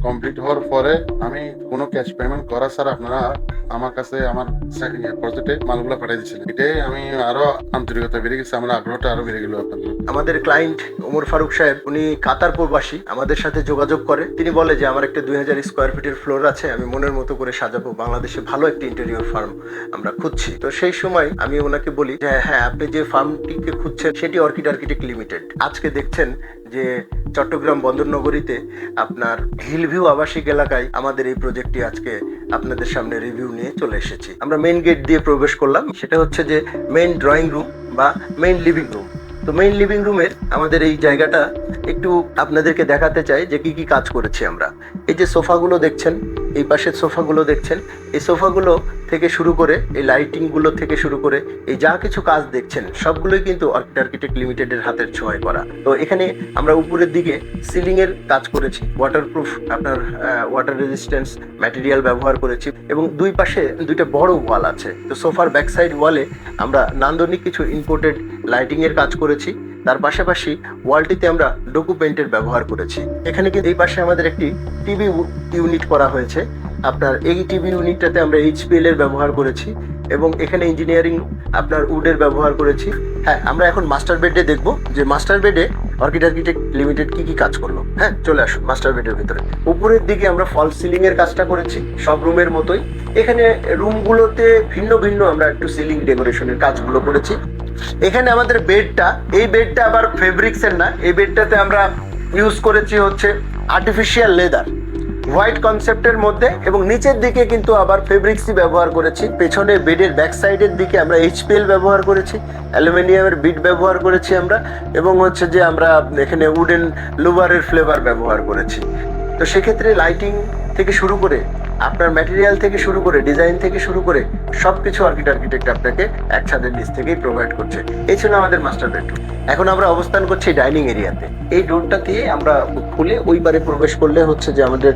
Complete হওয়ার পরে আমি কোনো ক্যাশ পেমেন্ট করা ছাড়া আপনারা আমার কাছে আমার প্রজেক্টে মালগুলো পাঠিয়ে দিচ্ছিলেন। এটাই আমি আরো আন্তরিকতা বেড়ে গেছে, আমার আগ্রহটা আরো বেড়ে গেল আপনাদের। আমাদের ক্লায়েন্ট ওমর ফারুক সাহেব উনি কাতার প্রবাসী, আমাদের সাথে যোগাযোগ করে। তিনি বলে যে আমার একটা 2000 স্কোয়ার ফিটের ফ্লোর আছে, আমি মনের মতো করে সাজাবো, বাংলাদেশে ভালো একটা ইন্টেরিয়র ফার্ম আমরা খুঁজছি। তো সেই সময় আমি ওনাকে বলি যে হ্যাঁ, আপনি যে ফার্মটিকে খুঁজছেন সেটি অর্কিড আর্কিটেক্ট লিমিটেড। আজকে দেখছেন যে চট্টগ্রাম বন্দরনগরীতে আপনার হিলভিউ আবাসিক এলাকায় আমাদের এই প্রজেক্টটি আজকে আপনাদের সামনে রিভিউ নিয়ে চলে এসেছি। আমরা মেইন গেট দিয়ে প্রবেশ করলাম, সেটা হচ্ছে যে মেইন ড্রয়িং রুম বা মেইন লিভিং রুম। তো মেইন লিভিং রুমের আমাদের এই জায়গাটা একটু আপনাদেরকে দেখাতে চাই যে কি কি কাজ করেছি আমরা। এই যে সোফাগুলো দেখছেন, এই পাশের সোফাগুলো দেখছেন, এই সোফাগুলো থেকে শুরু করে এই লাইটিংগুলো থেকে শুরু করে এই যা কিছু কাজ দেখছেন সবগুলোই কিন্তু অর্কিড আর্কিটেক্ট লিমিটেডের হাতের ছোঁয়ায় করা। তো এখানে আমরা উপরের দিকে সিলিং এর কাজ করেছি, ওয়াটারপ্রুফ আপনার ওয়াটার রেজিস্ট্যান্স ম্যাটেরিয়াল ব্যবহার করেছি, এবং দুই পাশে দুইটা বড় ওয়াল আছে। তো সোফার ব্যাক সাইড ওয়ালে আমরা নান্দনিক কিছু ইম্পোর্টেড লাইটিং এর কাজ করেছি। তার পাশাপাশি ওয়ালটিতে আমরা ডোকু পেইন্টের ব্যবহার করেছি। এখানে কিন্তু এই পাশে আমাদের একটি টিভি ইউনিট করা হয়েছে। আপনার এই টিভি ইউনিটটাতে আমরা এইচপিএল এর ব্যবহার করেছি, এবং এখানে ইঞ্জিনিয়ারিং আপনার উডের ব্যবহার করেছি। হ্যাঁ, আমরা এখন মাস্টার বেডে দেখবো যে মাস্টার বেডে অর্কিড আর্কিটেক্ট লিমিটেড কি কি কাজ করলো। হ্যাঁ, চলে আসুন মাস্টার বেডের ভিতরে। উপরের দিকে আমরা ফল সিলিং এর কাজটা করেছি সব রুমের মতোই। এখানে রুমগুলোতে ভিন্ন ভিন্ন আমরা একটু সিলিং ডেকোরেশনের কাজগুলো করেছি। এখানে আমাদের বেডটা, এই বেডটা আবার ফেব্রিক্স এর না, এই বেডটাতে আমরা ইউজ করেছি হচ্ছে আর্টিফিশিয়াল লেদার হোয়াইট কনসেপ্টের মধ্যে, এবং নিচের দিকে কিন্তু আবার ফেব্রিক্সই ব্যবহার করেছি। পেছনে বেডের ব্যাক সাইডের দিকে আমরা এইচপিএল ব্যবহার করেছি, অ্যালুমিনিয়ামের বিট ব্যবহার করেছি আমরা, এবং হচ্ছে যে আমরা এখানে উডেন লুভারের ফ্লেভার ব্যবহার করেছি। তো সেক্ষেত্রে লাইটিং থেকে শুরু করে আপনার ম্যাটেরিয়াল থেকে শুরু করে ডিজাইন থেকে শুরু করে সবকিছু অর্কিড আর্কিটেক্ট আপনাকে এক ছাদের নিচ থেকেই প্রোভাইড করছে। এই ছিল আমাদের মাস্টার বেডরুম। এখন আমরা অবস্থান করছি ডাইনিং এরিয়াতে। এই ডোরটা দিয়ে আমরা খুলে ওই পারে প্রবেশ করলে হচ্ছে যে আমাদের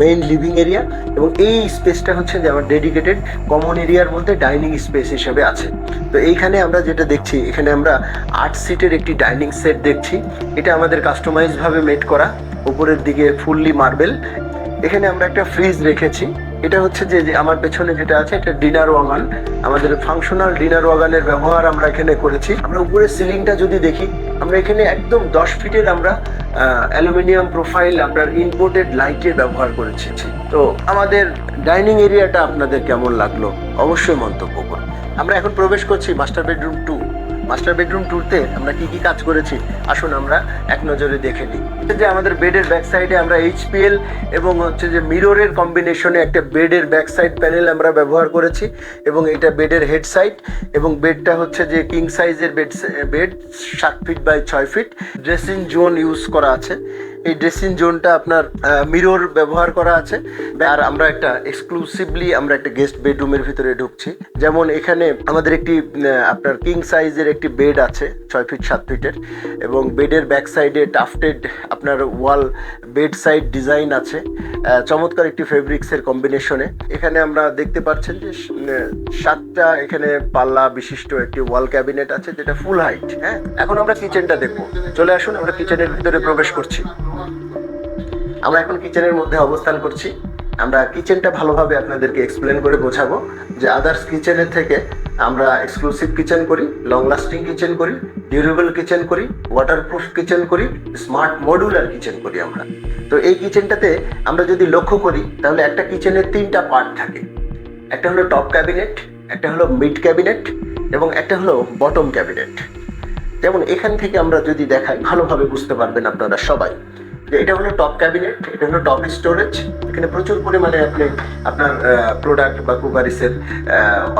মেইন লিভিং এরিয়া, এবং এই স্পেসটা হচ্ছে যে আমার ডেডিকেটেড কমন এরিয়ার মধ্যে ডাইনিং স্পেস হিসেবে আছে। তো এইখানে আমরা যেটা দেখছি, এখানে আমরা 8 সিটের একটি ডাইনিং সেট দেখছি। এটা আমাদের কাস্টমাইজ ভাবে মেড করা, উপরের দিকে ফুললি মার্বেল। এখানে আমরা একটা ফ্রিজ রেখেছি। এটা হচ্ছে যে আমার পেছনে যেটা আছে এটা ডিনার ওয়াগান, আমাদের ফাংশনাল ডিনার ওয়াগানের ব্যবহার আমরা এখানে করেছি। আমরা উপরের সিলিংটা যদি দেখি, আমরা এখানে একদম 10 ফিটের আমরা অ্যালুমিনিয়াম প্রোফাইল আপনার ইম্পোর্টেড লাইটের ব্যবহার করেছি। তো আমাদের ডাইনিং এরিয়াটা আপনাদের কেমন লাগলো অবশ্যই মন্তব্য করুন। আমরা এখন প্রবেশ করছি মাস্টার বেডরুম 2। মাস্টার বেডরুম 2তে আমরা কি কি কাজ করেছি আসুন আমরা এক নজরে দেখে নিই। যে আমাদের বেডের ব্যাক সাইডে আমরা এইচপিএল এবং হচ্ছে যে মিররের কম্বিনেশনে একটা বেডের ব্যাক সাইড প্যানেল আমরা ব্যবহার করেছি, এবং এটা বেডের হেড সাইড, এবং বেডটা হচ্ছে যে কিং সাইজের bed 7 feet by 6 feet. Dressing zone use করা আছে, এই ড্রেসিং জোনটা আপনার মিরর ব্যবহার করা আছে। আর আমরা একটা এক্সক্লুসিভলি আমরা একটা গেস্ট বেডরুমের ভিতরে ঢুকছি। যেমন এখানে আমাদের একটি আপনার কিং সাইজের একটি বেড আছে 6 ফিট 7 ফিটের, এবং বেডের ব্যাক সাইডে টাফটেড আপনার ওয়াল বেড সাইড ডিজাইন আছে চমৎকার একটি ফেব্রিক্সের কম্বিনেশনে। এখানে আমরা দেখতে পাচ্ছেন যে 7টা এখানে পাল্লা বিশিষ্ট একটি ওয়াল ক্যাবিনেট আছে যেটা ফুল হাইট। হ্যাঁ, এখন আমরা কিচেনটা দেখবো। চলে আসুন, আমরা কিচেনের ভিতরে প্রবেশ করছি। আমরা এখন কিচেনের মধ্যে অবস্থান করছি। আমরা কিচেনটা ভালোভাবে আপনাদেরকে এক্সপ্লেন করে বোঝাবো যে আদার্স কিচেনের থেকে আমরা এক্সক্লুসিভ কিচেন করি, লং লাস্টিং কিচেন করি, ডিউরেবল কিচেন করি, ওয়াটারপ্রুফ কিচেন করি, স্মার্ট মডুলার কিচেন করি আমরা। তো এই কিচেনটাতে আমরা যদি লক্ষ্য করি তাহলে একটা কিচেনের 3টা পার্ট থাকে। একটা হলো টপ ক্যাবিনেট, একটা হলো মিড ক্যাবিনেট, এবং একটা হলো বটম ক্যাবিনেট। যেমন এখান থেকে আমরা যদি দেখাই ভালোভাবে বুঝতে পারবেন আপনারা সবাই যে এটা হলো টপ ক্যাবিনেট, এটা হলো টপ স্টোরেজ। এখানে প্রচুর পরিমাণে আপনি আপনার প্রোডাক্ট বা কুকারিসের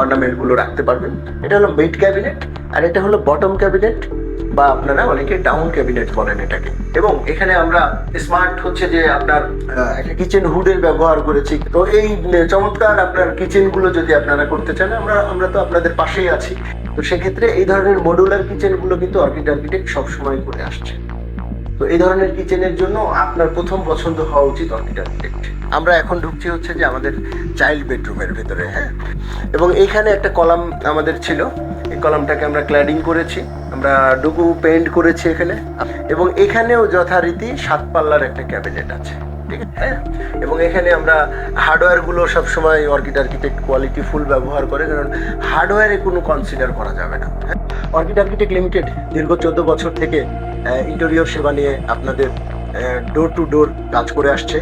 অর্নামেন্টগুলো রাখতে পারবেন। এটা হলো মিড ক্যাবিনেট, আর এটা হলো বটম ক্যাবিনেট, বা আপনারা অনেকে ডাউন ক্যাবিনেট বলেন এটাকে। এবং এখানে আমরা স্মার্ট হচ্ছে যে আপনার একটা কিচেন হুডের ব্যবহার করেছি। তো এই চমৎকার আপনার কিচেনগুলো যদি আপনারা করতে চান, আমরা তো আপনাদের পাশেই আছি। তো সেক্ষেত্রে এই ধরনের মডুলার কিচেনগুলো কিন্তু অর্কিড আর্কিটেক্ট সবসময় করে আসছে। তো এই ধরনের কিচেনের জন্য আপনার প্রথম পছন্দ হওয়া উচিত অর্কিড আর্কিটেক্ট। আমরা এখন ঢুকছি হচ্ছে যে আমাদের চাইল্ড বেডরুমের ভেতরে। হ্যাঁ, এবং এইখানে একটা কলাম আমাদের ছিল, এই কলামটাকে আমরা ক্ল্যাডিং করেছি, আমরা ডুকু পেইন্ট করেছি এখানে, এবং এখানেও যথারীতি 7 পাল্লার একটা ক্যাবিনেট আছে। ঠিক আছে, হ্যাঁ। এবং এখানে আমরা হার্ডওয়্যার গুলো সবসময় অর্কিড আর্কিটেক্ট কোয়ালিটি ফুল ব্যবহার করে, কারণ হার্ডওয়্যারে কোনো কনসিডার করা যাবে না। অর্কিড আর্কিটেক্ট লিমিটেড দীর্ঘ 14 বছর থেকে ইন্টেরিয়র সেবা নিয়ে আপনাদের ডোর টু ডোর কাজ করে আসছে।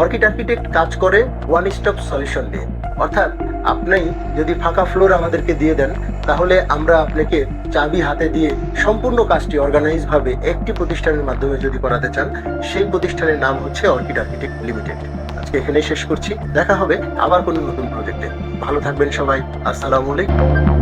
অর্কিড আর্কিটেক্ট কাজ করে ওয়ান স্টপ সলিউশন দিয়ে, অর্থাৎ আপনি যদি ফাঁকা ফ্লোর আমাদেরকে দিয়ে দেন, তাহলে আমরা আপনাকে চাবি হাতে দিয়ে সম্পূর্ণ কাজটি অর্গানাইজ ভাবে একটি প্রতিষ্ঠানের মাধ্যমে যদি করাতে চান, সেই প্রতিষ্ঠানের নাম হচ্ছে অর্কিড আর্কিটেক্ট লিমিটেড। আজকে এখানেই শেষ করছি, দেখা হবে আবার কোনো নতুন প্রজেক্টে। ভালো থাকবেন সবাই, আসসালামু আলাইকুম।